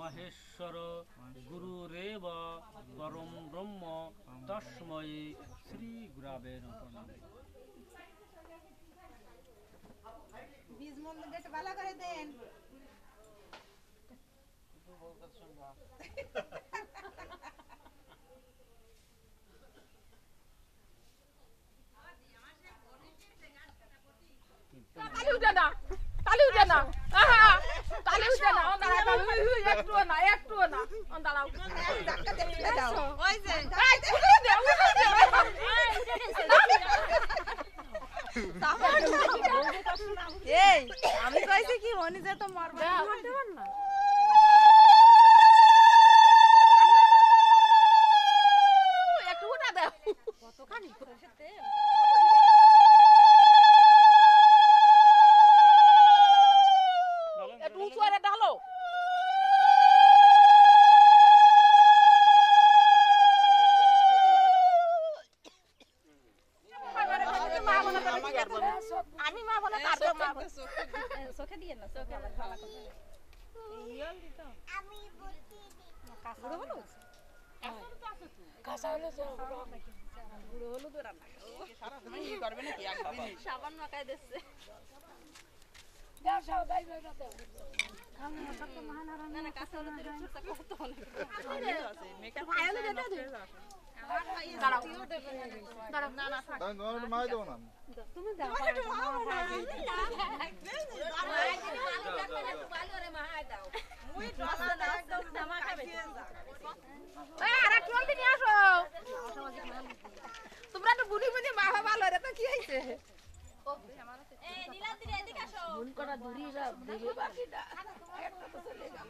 মহেশ্বর গুরুরেব পরম ব্রহ্ম তস্মৈ শ্রী গুরবে নমঃ। বীজ মন্দিরটা একটু ভালো করে দেন। তালি উঠে না, তালি উঠে না, তালি উঠে না, একটু না, একটু না, দাঁড়াও। ওই যে এই আমি কইছি কি মনি যে তো মারবে না। একটু উঠা দাও। কতখানি একটু উঁচু করে ঢালো। আমি মা বলে তারপর মা বলে চোখে দিয়ে না, চোখে আবার ভালো করে ইয়ল দিত আমি বলছি কাঁচা হলো কাঁচা হলো গুঁড়ো হলো তো রান্না সারা সময় কি করবে নাকি একদিন সাবান মাখায় দিচ্ছে দাও সব দাই দাও দাও খাওয়া সবটা মহানারায়ণ না না কাঁচা হলো তেল ছুটটা কত হলো আছে মেকআপ আইলে যেতে দে দাঁড়াও দাঁড়াও না না থাক দাও দাও মাই দাও না তুমি দাও মুই ড্রেস না একদম জামা খাবে এই আরে কি বলতে নিয়ে আসো তোমরা তো বুড়ি বুড়ি মা ভালো রে তো কি হইছে এই নীলাদ্রি এদিকে আসো মন করা দূরি সব দিবে বাকিটা একটা তো চলে গেল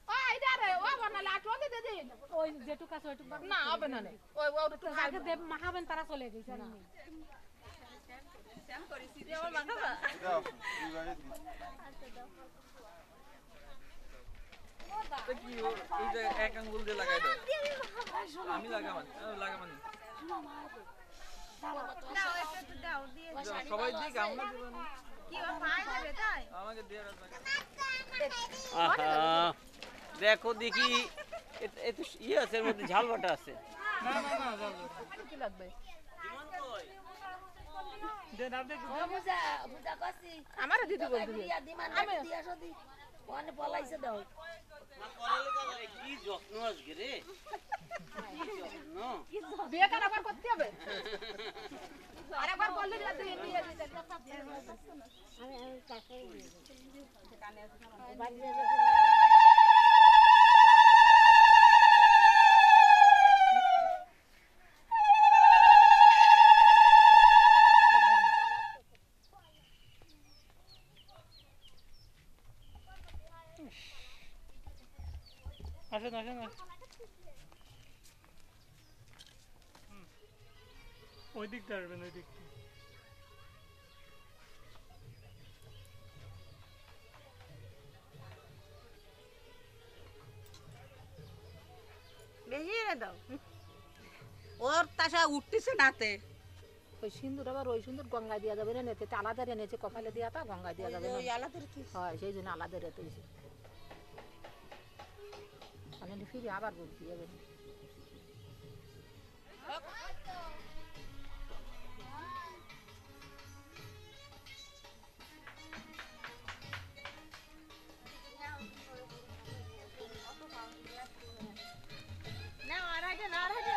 ওই দাঁড়ে ও বানালে আটও দে দে ওই যেটুক আছে ওইটুক না হবে না ওই ওই তো আগে দেব মাখাবেন তারা চলে গেছে না শ্যাম করি সিধে আমার মাখাবা দাও এই বাড়ি দি তো কি এই যে এক আঙ্গুল দিয়ে লাগাই দাও আমি লাগামান লাগামান দাও একটু দাও দিয়ে সবাই দিক আমরা দেব না কি পায় দেবে তাই আমাকে দিয়ে রাখবে আহা দেখো দেখি এত ইয়ে আছে এর মধ্যে ঝাল বাটা আছে। না না না যাও কি লাগবে দেন আপনি বুঝা বুঝা কসি আমারে দিতে বলবি দিয়া দিমান দিয়া সদি কোন পলাইছে দাও কি যত্ন আজকে রে, কি যত্ন। বিয়ে কার আবার করতে হবে আরেকবার বললি না তুই নিয়ে দিতে আমি কাছে কানে বাড়ি আসেন আসেন ওই দিকটা আসবেন ওই দিকটা বেশি রে দাও ওর তাসা উঠতেছে নাতে ওই সিন্দুর আবার ওই সিন্দুর গঙ্গায় দেওয়া যাবে না নেতে আলাদা রেনেছে কপালে দেওয়া তা গঙ্গায় দেওয়া যাবে না ওই আলাদের কি হয় সেই জন্য আলাদা রেতে হয়েছে তাহলে ফিরে আবার বলতে যাবে না আর আগে না আর আগে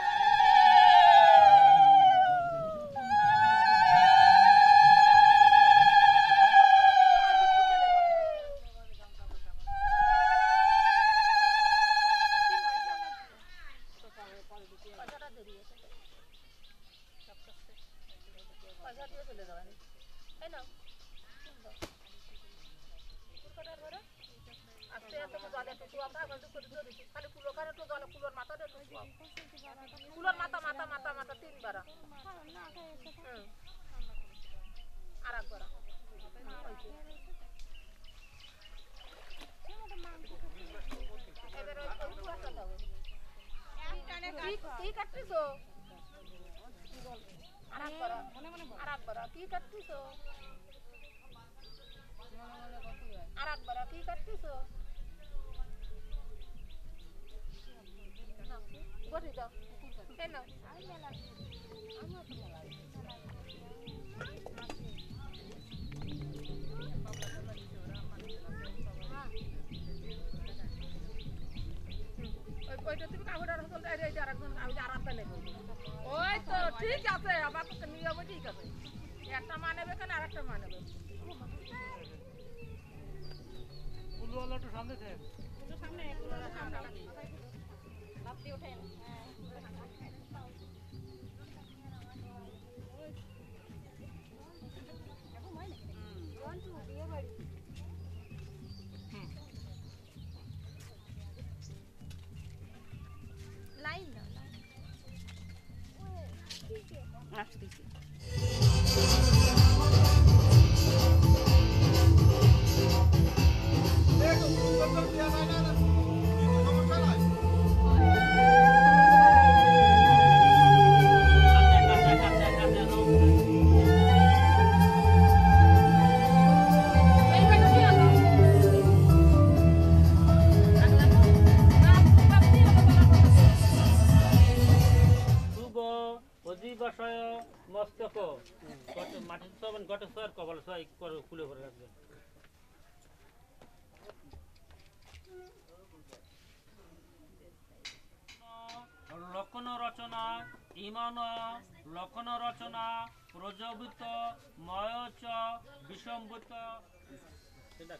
কুলোর মাথা মাথা মাথা মাথা তিনবার আর একবার কি কাটতেছো আর একবার কি কাটতেছো আর একবার কি কাটতেছো ওইটা তুমি কাগজটা রাখো তো এইটা আরেকজন আমি আরামটা নেব ওই তো ঠিক আছে আবার তো নিয়ম ঠিক আছে একটা মানেবে কেন আরেকটা মানেবে উলুওয়ালা তো সামনে থাকে একটু সামনে একটু সামনে লাফতে ওঠেন লাইন না আসতেছি অধিবাসায় মস্তক মাটির সবেন গটে সর কবল সই করে খুলে ভরে রাখবে লক্ষণ রচনা ইমান লক্ষণ রচনা প্রজবিত ময়চ বিষম্ভূত সেটা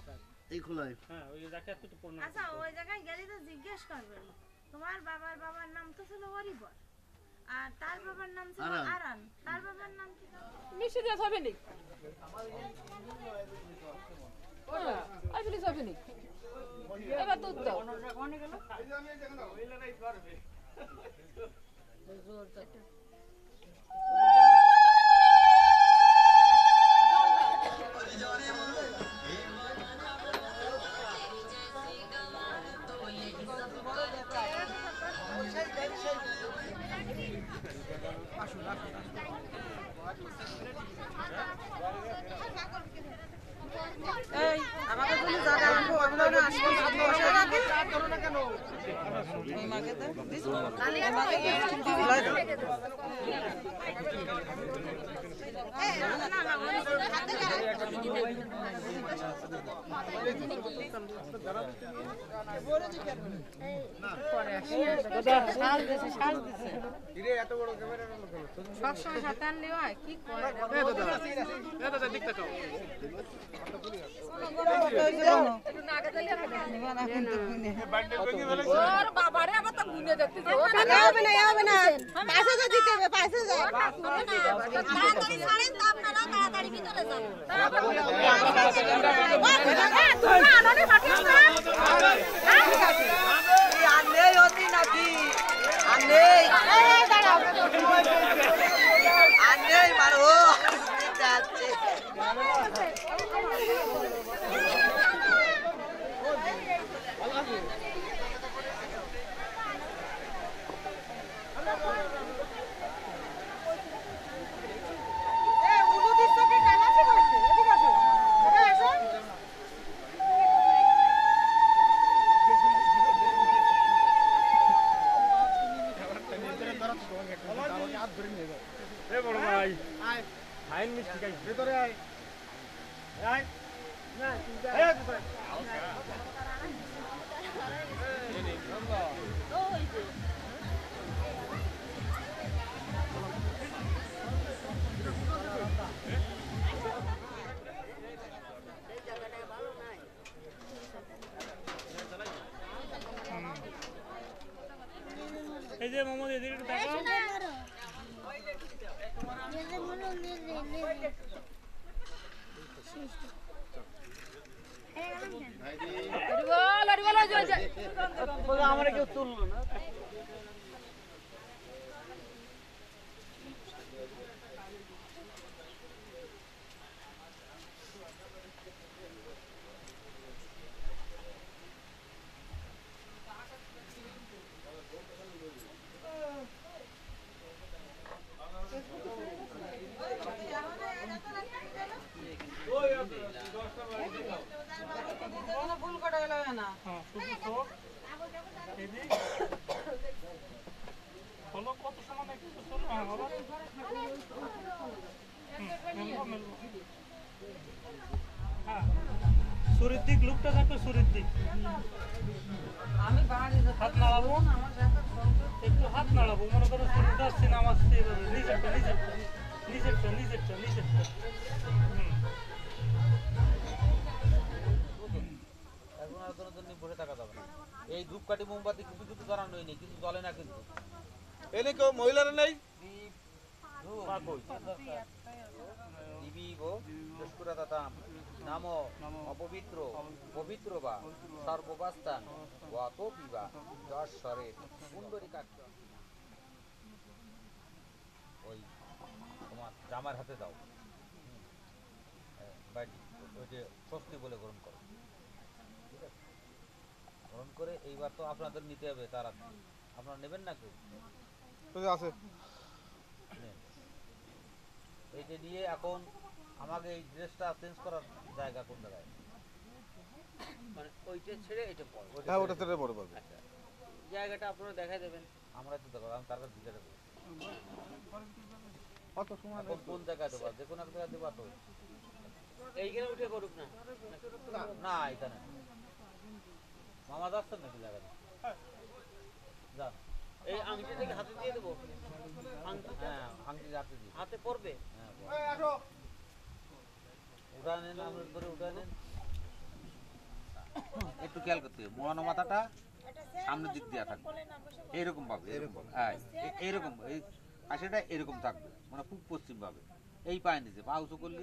এই খোলাই হ্যাঁ ওই জায়গায় একটু পড়না আচ্ছা ওই জায়গায় গেলে তো জিজ্ঞেস করবেন তোমার বাবার নাম তো ছিল হরিবর আর তার বাবার নাম ছিল আরান তার বাবার নাম কি মিশে দিয়ে হবে নি ওরা আসলে হবে নি এবার দুধ দাও কোনে গেল এই আমাকে তুমি জায়গা রাখো আপনারা আসবেন বসে রাখি করো না কেন এই মাকে দাও তাহলে না না হাতে এত বড় ক্যামেরা না কেন সবসময় সাথে আনলে হয় কি করে দাদা দেখতে চাও একটু নাকে দিলে ওর বাবারে আবার তো গুনে দেখতে হবে না পাশে যা দিতে হবে পাশে যা তাড়াতাড়ি ছাড়েন তো আপনারা তাড়াতাড়ি ভিতরে যান তুমি আনানি ফাটিস না আনে হতি নাকি আনে আনে মারো যাচ্ছে বড় ভাই আইন মিষ্টি খাই ভিতরে আয় আয় না এই যে মোহাম্মদ এদিকে একটু তাকাও আমরা কেউ তুললো না ফুল কটা গেল না হ্যাঁ শুধু তো এই যে হাত নাড়াবো, একটু হাত নাড়াবো, মনে করো শুরুটা আসছে নামাচ্ছে এভাবে, নিচেরটা নিচেরটা নিচেরটা নিচেরটা নিচেরটা। এখন আর কোনো জন্য বসে থাকা যাবে না। এই ধূপকাঠি মোমবাতি কিছু কিছু ধরানোই নেই, কিছু জ্বলে না কিন্তু। এনে কেউ মহিলারা নেই? দিবিব দুষ্কুরাতাম নামো অপবিত্র পবিত্র বা সর্ববাস্তান গত বিবা যশ্বরে সুন্দরী কাক্য। ওই তোমার জামার হাতে দাও, বাড়ি ওই যে স্বস্তি বলে গ্রহণ করো, ঠিক আছে? গ্রহণ করে এইবার তো আপনাদের নিতে হবে, তারা আপনারা নেবেন না কেউ? আছে নেন। এইটা নিয়ে এখন আমাকে এই ড্রেসটা চেঞ্জ করার জায়গা কোন জায়গায়? মানে ওইটা ছেড়ে এটা পড়ো। হ্যাঁ ওটা থেকে পরে পারবে। আচ্ছা জায়গাটা আপনারা দেখাই দেবেন। আমরা তো দেখো, আমি তার কাছে জিজ্ঞাসা করি কত সময় এখন কোন জায়গায় দেবা, যে কোনো এক জায়গায় দেবা তো? এইখানে উঠে করুক না। না এখানে মামা যাচ্ছেন নাকি জায়গাটা? যান। এই আংটি থেকে হাতে দিয়ে দেবো। হ্যাঁ আংটি হাতে দিই। হাতে পড়বে। হ্যাঁ উঠা নেন, আমরা ধরে উঠা নেন। একটু খেয়াল করতে হবে, মোড়ানো মাথাটা সামনের দিক দিয়ে থাকবে এইরকম ভাবে, এরকম হ্যাঁ এইরকম, এই পাশেটা এরকম থাকবে, মানে পূব পশ্চিম ভাবে। এই পায়ে নিচে পা উঁচু করলে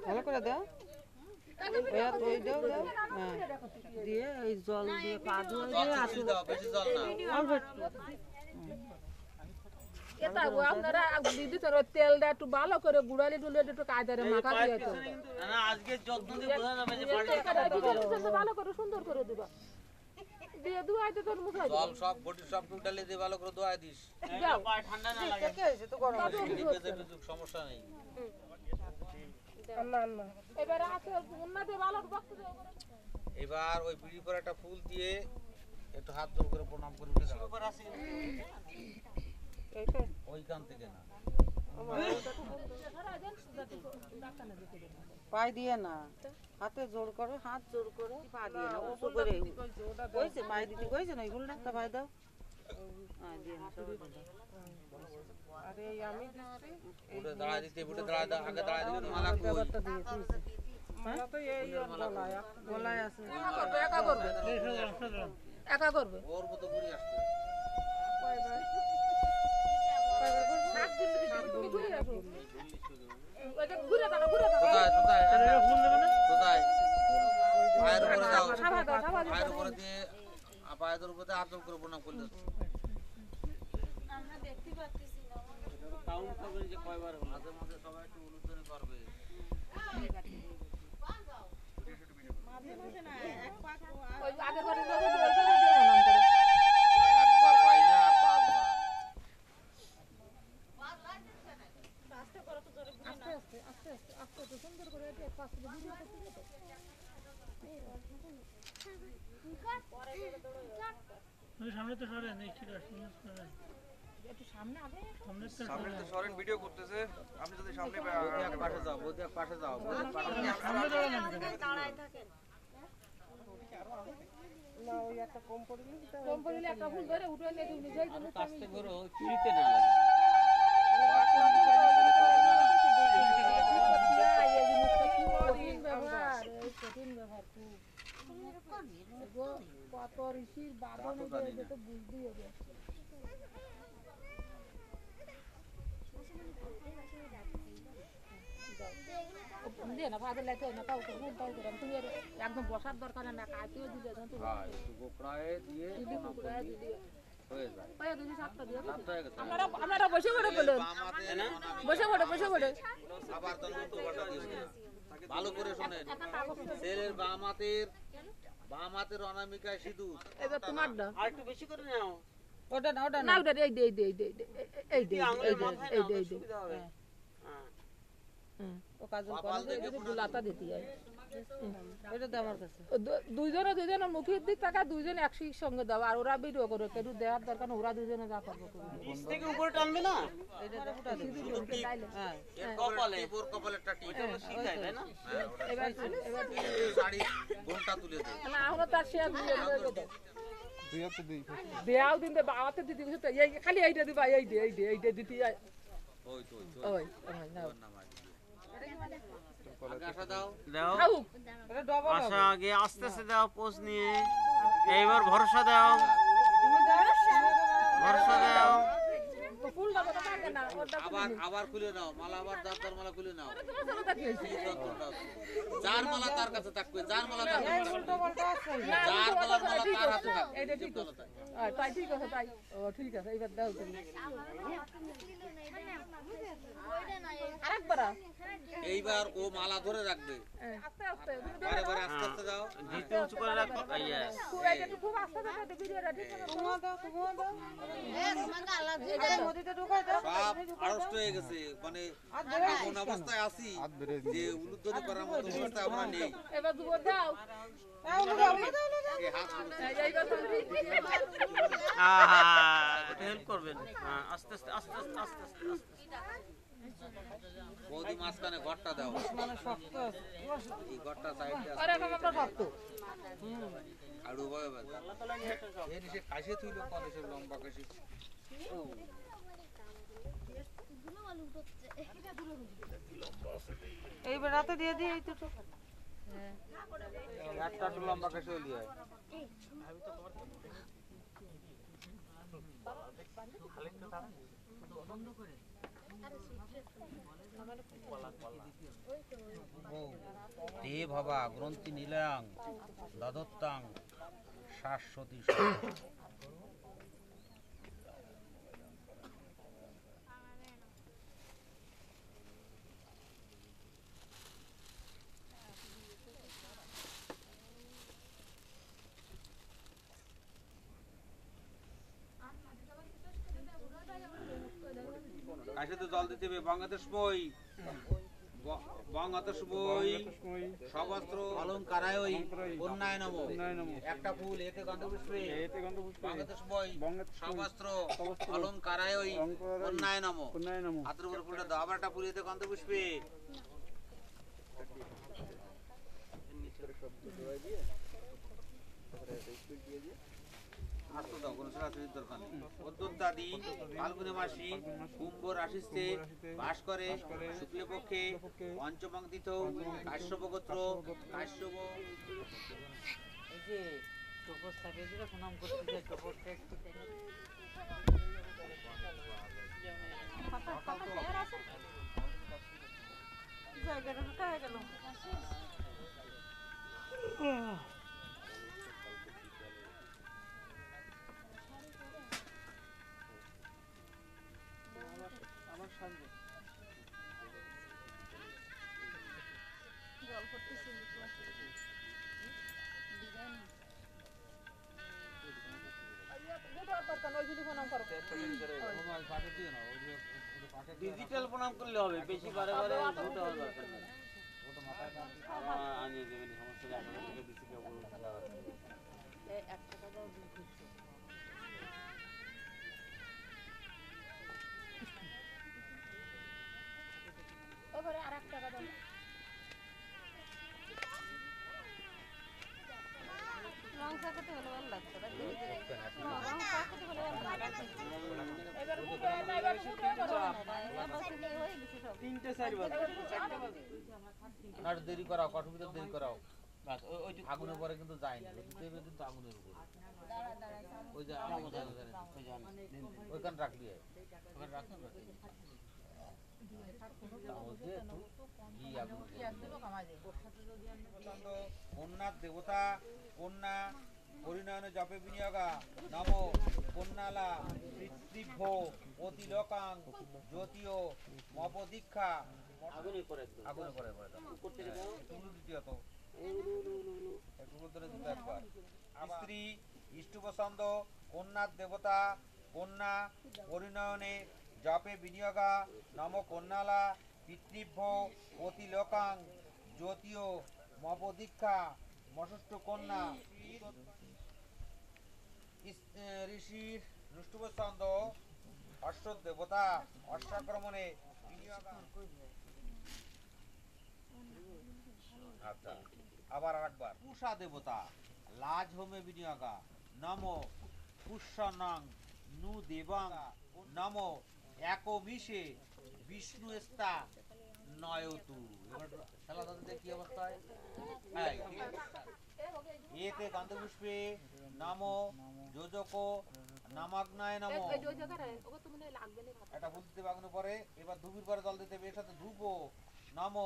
ভালো করে দাও, ওই দাও দাও, হ্যাঁ দিয়ে এই জল দিয়ে পা ধুয়ে দিয়ে আসো। বেশি জল না। অল্প একটু। এটা গো আপনারা দিদি তোর তেলটা একটু ভালো করে গুড়ালি টুলে একটু কায়দারে মাখা দিয়ে তো না আজকে যত দিয়ে বোঝা যাবে যে বাড়ি ভালো করে সুন্দর করে দিবা দিয়ে দুয়াইতে তোর মুখে জল সব বডি সব উঠালে দিয়ে ভালো করে ধোয়া দিস। পায়ে ঠান্ডা না লাগে। কে এসে তো গরম আছে। সমস্যা নেই। না না এবারে আছে উন্নতে ভালো বক্ত এবার ওই বিড়ি পরে একটা ফুল দিয়ে একটু হাত জোর করে প্রণাম করে উঠে দাও। উপর আছে ওইখান থেকে না, পায়ে দিয়ে না, হাতে জোর করো, হাত জোর করো, পা দিয়ে না, উঁচু করে কইছে পায়ে দিতে কইছে না, এইগুলো একটা পায়ে দাও। হ্যাঁ দিয়ে না সবাই দাও। আরে আমি দিচ্ছি উঠে দাঁড়ায় দিতে, উঠে দাঁড়ায় দাও, আগে দাঁড়ায় দিতে মালা কই? ব্যাপারটা দিয়েছি আমরা তো এই গলায় আছে। একা করবে একা করবে ওর মতো ঘুরে আসছে। ঘুরে দাও ঘুরে দাও কোথায় কোথায় ফুল দেবে না? কোথায়? পায়ের উপরে দাও, পায়ের উপরে দিয়ে পায়ের উপরে হাত জোর করে প্রণাম করলে আমরা দেখতে পাচ্ছি না কাউন্ট করবেন যে কয়বার হলো। মাঝে মাঝে সবাই একটু উলুধ্বনি করবে। ওই আগের বারে যাবে একবার পাই না আর পাঁচবার। সামনে তো সরেন, এই ঠিক আছে সামনে তো সরেন ভিডিও করতেছে, আপনি যদি সামনে বৌদি এক পাশে যাও, বৌদি এক পাশে যাও, বৌদি এক পাশে যাও। সামনে দাঁড়ানো দাঁড়ায় থাকেন না ওই একটা কম পড়লে একটা ফুল ধরে উঠে নিয়ে তুমি নিজেই জন্য কাস্তে করো চুরিতে না লাগে। কঠিন ব্যবহার কত ঋষির বারণ এটা তো বুঝতেই হবে দিয়ে না ভাজে লাগতে না কাউ করে ভুল তাই করে তুমি একদম বসার দরকার না কাটিও দিলে তুমি হ্যাঁ, একটু গোপড়ায় দিয়ে প্রণাম করে দিয়ে হয়ে যায়। পায়ে দিদি সাতটা দিয়ে সাতটা হয়ে গেছে। আপনারা বসে পড়ে বলেন বাম হাতে অনামিকা, বসে পড়ে আবার তার মতো উল্টা দিয়ে দিলেন। ভালো করে শোনেন, ছেলের বাম হাতের অনামিকায় সিঁদুর। এবার তোমার দাও আর একটু বেশি করে নাও। ওটা না, ওটা না না। ওটা এই দে এই দে এই দে এই দে আঙুলের মাথায় নাও, এই দে সুবিধা হবে। হ্যাঁ ও কাজল কপাল দেখে গুলাতা দিতে হয় ওটা দে আমার কাছে দুইজনের মুখের দিক টাকা দুইজন একই সঙ্গে দাও আর ওরা ভিডিও করো কেন দেওয়ার দরকার না, ওরা দুইজনে যা করবো নিচ থেকে উপরে টানবে না এটা ফুটা দে হ্যাঁ এর কপালে টিপুর কপালেরটা টিপ এটা শিখায় তাই না এবার এবার শাড়ি ঘোমটা তুলে দে না আমরা তার শেয়ার দিয়ে দেবো দুই হাতে দিই দেয়াও দিন দে বাবাতে দিতে গেছে এই খালি এইটা দিবা এইটা দিতে ওই তো ওই নাও আগে আসা দাও দাও খাও এটা ডবল আশা আগে আস্তে আস্তে দাও পোজ নিয়ে এইবার ভরসা দাও তুমি দাও ভরসা দাও তো ফুল দাও তো লাগে না ওটা আবার খুলে নাও মালা আবার দাঁতার মালা খুলে নাও তোমার সাথে কি হইছে এই যন্ত্রটা আছে। যার মালা তার কাছে থাকবে যার মালা তার কাছে থাকবে। উল্টো পাল্টা আছে যার মালা তার হাতে থাকবে এইটা ঠিক আছে তাই ঠিক আছে তাই ও ঠিক আছে এইবার দাও তুমি আরেকবার এইবার ও মালা ধরে রাখবে আস্তে আস্তে বারে বারে আস্তে আস্তে দাও জিতে উঁচু করে রাখো ইয়েস খুব এইটা খুব আস্তে আস্তে ভিডিওটা ঠিক আছে তোমার দাও এটা নদীতে ঢুকাই দাও সব আড়ষ্ট হয়ে গেছে মানে এমন অবস্থায় আছি যে উলুধ্বনি করার মতো অবস্থায় আমরা নেই এবার দুবো দাও এই হাত এইবার তুমি আহা হেল্প করবেন হ্যাঁ আস্তে আস্তে আস্তে আস্তে আস্তে বৌদি মাঝখানে ঘরটা দাও মানে শক্ত আছে এই ঘরটা সাইডে আছে আরে আমরা শক্ত আর উভয় এই নিচে কাশি তুইলো কোন এসে লম্বা কাশি এইবার রাতে দিয়ে দিই এই তো একটা তো লম্বা কাশি হলি হয় দে ভাবা গ্রন্থি নীলাং দদত্তাং শাশ্বতী কাশে তো জল দিতে হবে বাংলাদেশ বই বাংলাদেশ বই সবস্ত্র অলঙ্কারায় উন্নয়নম একটা ফুল এতে গন্ধপুষ্পে বাংলাদেশ বই সবস্ত্র অলঙ্কারায় উন্নয়নম হাতের উপরে ফুলটা দাও আবার একটা ফুল এতে গন্ধপুষ্পে আস্ত দাও কোনো সরাসরির দরকার নেই অদ্যুত্তাদি ফাল্গুনে মাসি কুম্ভ রাশিতে বাস করে শুক্লপক্ষে পঞ্চমাং তিথ কাশ্যপ গোত্র কাশ্যপ এই যে টোপস থাকে যেটা প্রণাম করতে যায় টোপসটা একটু জায়গাটা কোথায় গেল আমার সঙ্গে জল পড়তেছে ডিজিটাল প্রণাম করলে হবে বেশি বারে বারে ধুতে হবে দরকার নেই আনিয়ে দেবেন সমস্যা নেই 11 থেকে দিছি কেউ একটা দাও ওপরে আরেক টাকা দাও রং সাকাতে হলে ভালো লাগতো রং সাকাতে হলে ভালো লাগতো এবার ফুটে না এবার ফুটে হয়ে গেছে সব 3টে 4 বাজে 4টা বাজে আর দেরি করাও কঠোর দেরি করাও ওই আগুনের পরে কিন্তু যায় না দেবে কিন্তু আগুনের উপরে ওই যে ওইখানে রাখবি ওখানে রাখুন কন্যার দেবতা কন্যা পরিণয়ন জপে বিনিয়োগা নম কন্যালা পৃথিভ্য অতিলোকাং জ্যোতিও মপদীক্ষা আগুনে করে করতে দ্বিতীয়ত স্ত্রী ইষ্টুপছন্দ কন্যার দেবতা কন্যা পরিণয়নে জপে বিনিয়োগা নম কন্যালা পিতৃভ্য অতিলোকাং জ্যোতিও মপদীক্ষা মষষ্ঠ কন্যা ঋষির নুষ্টুবছন্দ অশ্ব দেবতা অশ্বাক্রমণে আচ্ছা আবার আরেকবার পুষা দেবতা লাজ হোমে বিনিয়োগা নম পুষ্যনাং নু দেবাং নম একমিষে বিষ্ণু স্তা নয়তু। এবার খেলা তাদের কি অবস্থায়? হ্যাঁ এতে গন্ধপুষ্পে নম যোজক নামাগ্নায় নম এটা ফুল দিতে বাগানো পরে এবার ধূপের পরে জল দিতে হবে এর সাথে ধূপ নম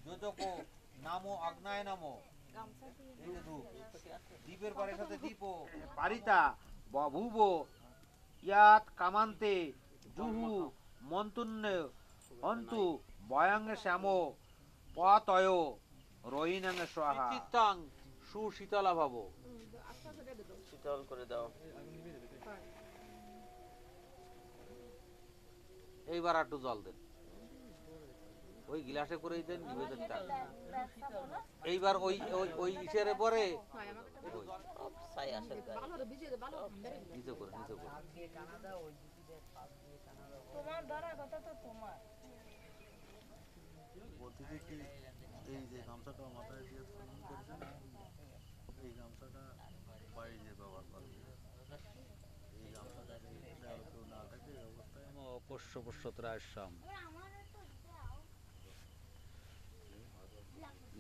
যোজক নাম অগ্নায় নম এই যে ধূপ দীপের পরে সাথে দীপ পারিতা বভুব ইয়াত কামান্তে জুহু মন্তুন্য অন্তু বয়াঙ্গে শ্যাম পতয় রহিনাঙ্গে স্বাহা চিত্তাং সুশীতলা ভাব। শীতল করে দাও। এইবার একটু জল দেন ওই গিলাসে করেই দেন নিবেদনটা। এইবার ওই ওই ওই ইসের পরে নিচে করে তোমার ধরা কথা তো তোমার এই যে গামছাটা মাথায় দিয়ে স্নান করেছেন এই গামছাটা বাড়ি যে ব্যবহার করবে এই গামছাটা আর কেউ না থাকে এই অবস্থায় পোষ্যপুষ্যত্রায়সাম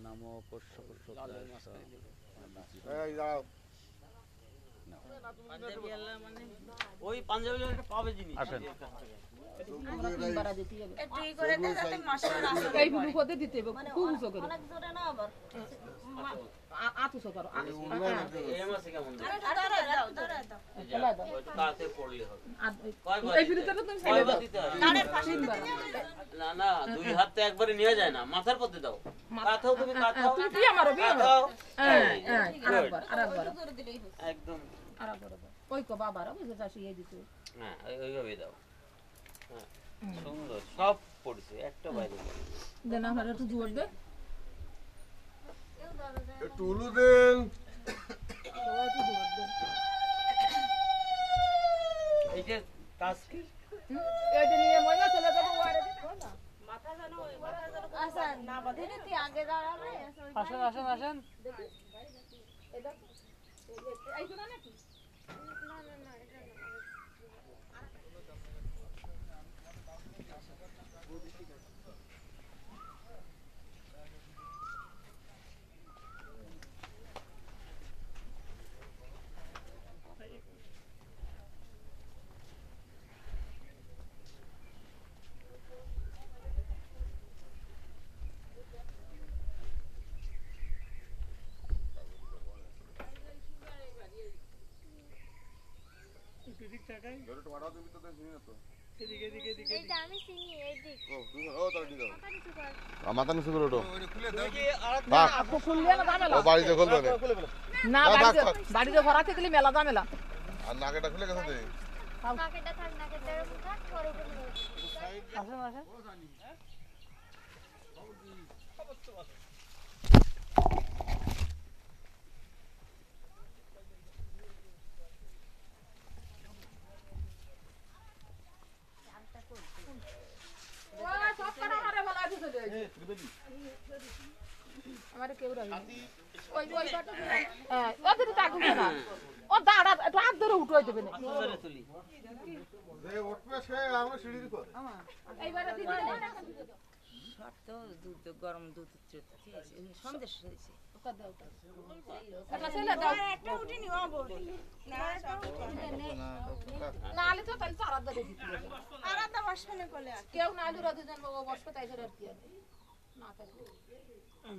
নমো পোষ্যপুষ্যত্রায়সাম। ওই পাঞ্জাবি একটা পাবে জিনিস। আসেন এইগুলো করতে দিতে হবে খুব উঁচু করে আতুসো করো না না দুই হাত তো একবারে নিয়ে যায় না মাথার পথে দাও কাঁথাও তুমি কাঁথাও একদম ওই কো বাবারা বুঝে চাষি এই দিতে হ্যাঁ ওইভাবে দাও। হ্যাঁ সুন্দর সব পড়ছে একটা বাইরে দেন আমার একটু জোর দে একটু উলু দেন। এই যে কাজ কি এই যে নিয়ে ময়না চলে যাবো ওয়ারে না মাথা জানো আচ্ছা না বদিনি তুই আগে দাঁড়াবে আসেন আসেন আসেন এটা এই তো না নাকি না না না এটা না এদিক তাকাই ধরে তো মারা তুমি তো দেখি না তো এদিকে এদিকে এদিকে এইটা আমি চিনি এই দিক ও তুমি ও তার দিকে মাথা নিচু কর মাথা নিচু করে ওঠো ওই খুলে দাও বাহ আপু খুললে না ঝামেলা ও বাড়িতে খুলবে না বাড়িতে ভরাতে গেলে মেলা ঝামেলা আর নাকেটা খুলে গেছে দে নাকেটা থাক নাকেটা এরকম থাক পরে উপরে আসেন আসেন আমারে কেউ রাখি ওই ওই পাটা হ্যাঁ ওদের তো আগুন না ও দাঁড়া একটু হাত ধরে উঠে দেবে না ধরে তুলি যে উঠবে সে আমরা সিঁড়ি করে এইবারে দিদি শর্ট তো দুধ গরম দুধ সন্দেশ হয়েছে এটা ছেলে দাও একটা উঠে নিও বলি না না আলে তো তাহলে চারা ধরে দিতে হবে আলাদা বসখানে কোলে আছে কেউ না আলু রাধে জানবো বসবে তাই ধরে আর কি আছে না থাকলে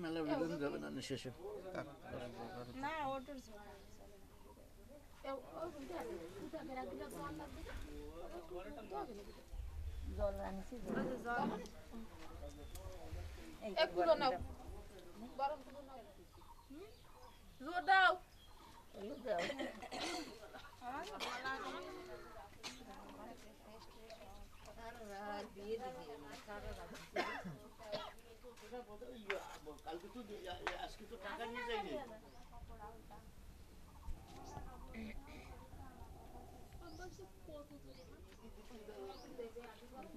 মেলা বিধান যাবে না শেষে না ওটার জল আনছি এক কুলো নাও গরম কুলো নাও জোর দাও দিয়ে দিবি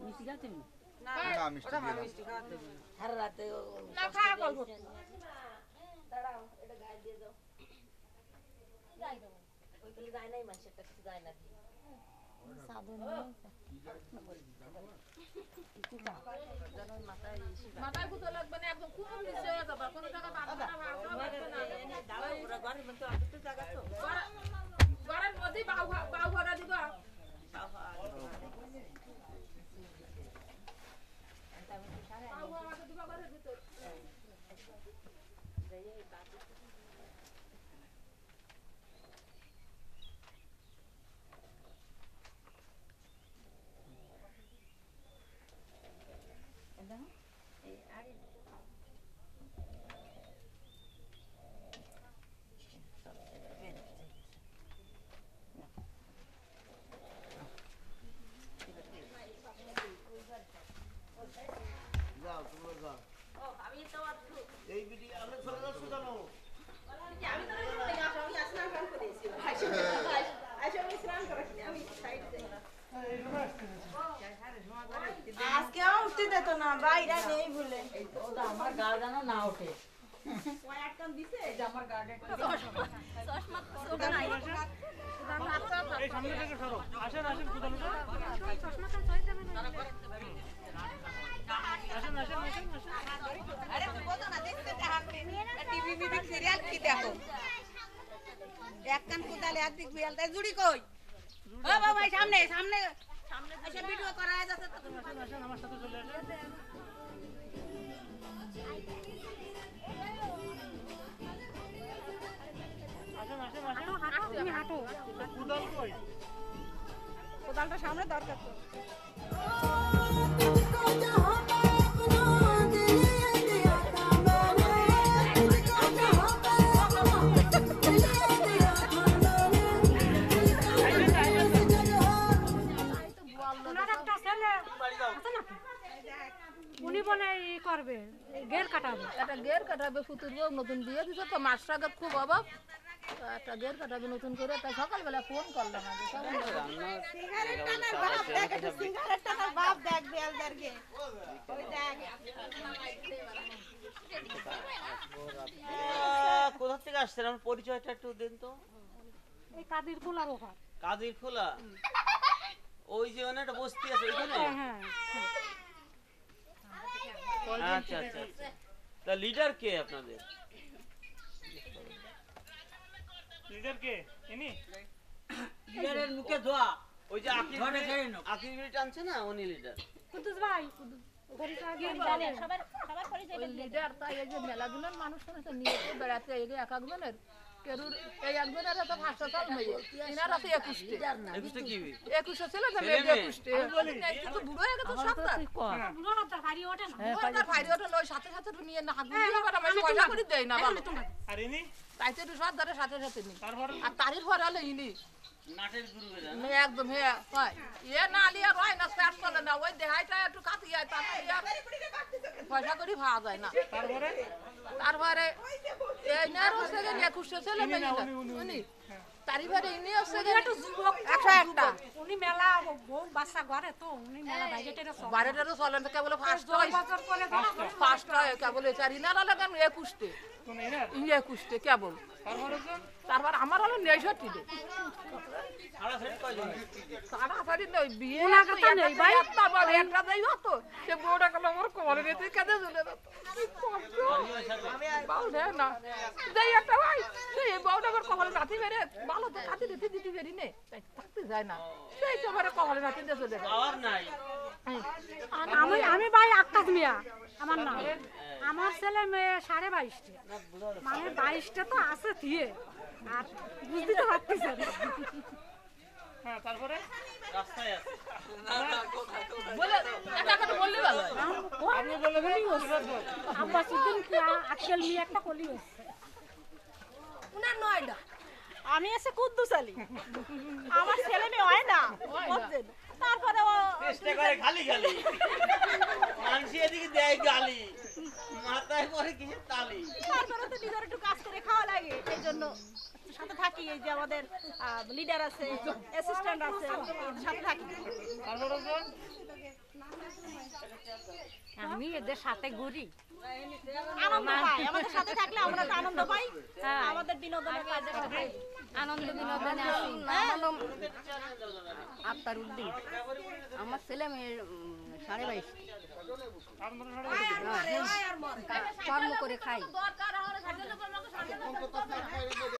মিষ্টি খাচ্ছেন না না মিষ্টি ওটা দিয়ে দাও। মিষ্টি খাওয়াতে হবে না। আর রাতে না খাওয়া গল্প দাঁড়াও এটা গায়ে দিয়ে দাও গায়ে দাও ওইগুলো যায় নাই মানুষেরটা কিছু যায় না মাথায় গুঁতো লাগবে না একদম খুব নিচে হয়ে যাবে কোনো জায়গা বাঁধবে না ভাড়া বাঁধবে না ঘরের মধ্যে বাউ ভরা দিবা বাউ ভরা দিবা ঘরের ভিতর যাও তোমরা যাও এই বিটি আমি চলে যাচ্ছি জানো আজকে উঠতে দিত না বাইরে নেই বলে ওটা আমার গা যেন না ওঠে এই সামনে থেকে সরো আসেন আসেন কোথাও আসেন আসেন আসেন আরে কত না দেখতে টিভি বিবি সিরিয়াল কি দেখো এক কান কোদালে এক দিক বিয়াল তাই জুড়ি কই ও বাবা সামনে সামনে সামনে এসে ভিডিও করা যাচ্ছে তো আসেন আমার সাথে চলে আসেন আসেন আসেন আসেন তুমি হাঁটো কোদাল কই কোদালটা সামনে দরকার তো উনি বলে ই করবে গের কাটাবে একটা গের কাটাবে ফুতুর বউ নতুন বিয়ে দিছে তো মাছ টাকার খুব অভাব তো একটা গের কাটাবে নতুন করে তাই সকালবেলা ফোন করলাম আগে সিগারেট টানার বাপ দেখ একটু সিগারেট টানার বাপ দেখ বেলদারকে ওই দেখ কোথা থেকে আসছেন আমার পরিচয়টা একটু দেন তো। এই কাদির ফুলার ওখান কাদির খোলা ওই যে একটা বস্তি আছে ওইখানে। হ্যাঁ আচ্ছা আচ্ছা আচ্ছা তা লিডার কে আপনাদের? লিডার কে ইনি লিডারের মুখে ধোয়া ওই যে আকির বিড়ি টানছে না উনি লিডার। কুদ্দুস ভাই ঘড়িটা আগে সবার সবার পরিচয় ওই লিডার তাই এই যে মেলাগুলোর মানুষ শুনেছে নিয়ে বেড়াতে এই যে এক একজনের কেরুর এই একজনের তো 5টা সাল মেয়ে ইনার আছে 21টে 21টা কি 21 ছিল যে মেয়ে 21টে কিন্তু বুড়ো হয়ে গেছে সাতটা বুড়ো না তার বাড়ি ওঠে না বুড়োটা ভাইরে ওটা লয় সাথে সাথে তো নিয়ে না হাগুলি করে আমি পয়সা করে দেই না ভালো আর ইনি তাই তো সব ধরে সাথে সাথে নি তারপর আর তারির পর হলো ইনি নাটের গুরু বেরা নে একদম হে হয় এ না লিয়া রয় না স্টার্ট করে না ওই দেহাইটা একটু কাটি যায় তারপর পয়সা করে ভাড়া যায় না তারপরে এই না রসে গেলে 21 ছেলে মেয়ে উনি তারিবারে ইনি হচ্ছে গেলে একটু যুবক 101টা উনি মেলা বউ বাচ্চা ঘরে তো উনি মেলা বাইরেটের সব বারেটারও চলেন তো কেবল ফার্স্ট হয় বছর পরে ফার্স্ট হয় কেবল চারিনারা লাগান 21টে কোন ইনার 21টে কেবল তারপর আমার হলো 69 টে সারাসারি কয়জন? সারাসারি নয় বিয়ে ওনার কথা নেই ভাই। একটা বড় একটা যাই হতো সে বউটা কল আমার কোমরে নিতে কাঁদে চলে যেত কি কষ্ট বাউ দেয় না যাই একটা ভাই সেই বউটা আমার কোমরে নাতি মেরে ভালো তো কাঁদে দিতে পারি নে তাই থাকতে যায় না সেই তো আমার কোমরে নাতি দিয়ে চলে যায় পাওয়ার নাই। আমি আমি ভাই আক্তাস মিয়া আমার নাম আমার ছেলে মেয়ে 22.5 মানে 22টা তো আছে দিয়ে আর বুঝতে তো পারতেছেন হ্যাঁ তারপরে রাস্তায় আছে। বলে একটা কথা বললে ভালো হয়। আপনি বলে আব্বা সিদ্দিন কি আজকাল মেয়ে একটা কলি হচ্ছে উনার 9টা আমি এসে কুদ্দুস আলী আমার ছেলে মেয়ে হয় না বুঝছেন তারপরে ও চেষ্টা করে খালি খালি মানুষ এদিকে দেয় গালি মাথায় পরে কিসের তালি। তারপরে তো নিজের একটু কাজ করে খাওয়া লাগে, এই জন্য সাথে থাকি। এই যে আমাদের লিডার আছে, অ্যাসিস্ট্যান্ট আছে, সাথে থাকি। আমি এদের সাথে ঘুরি, আনন্দ পাই, আমাদের সাথে থাকলে আমরা তো আনন্দ পাই, আমাদের বিনোদনের কাজে আনন্দ বিনোদনে আসি। আক্তার উদ্দিন, আমার ছেলে মেয়ের 22.5 কর্ম করে খাই।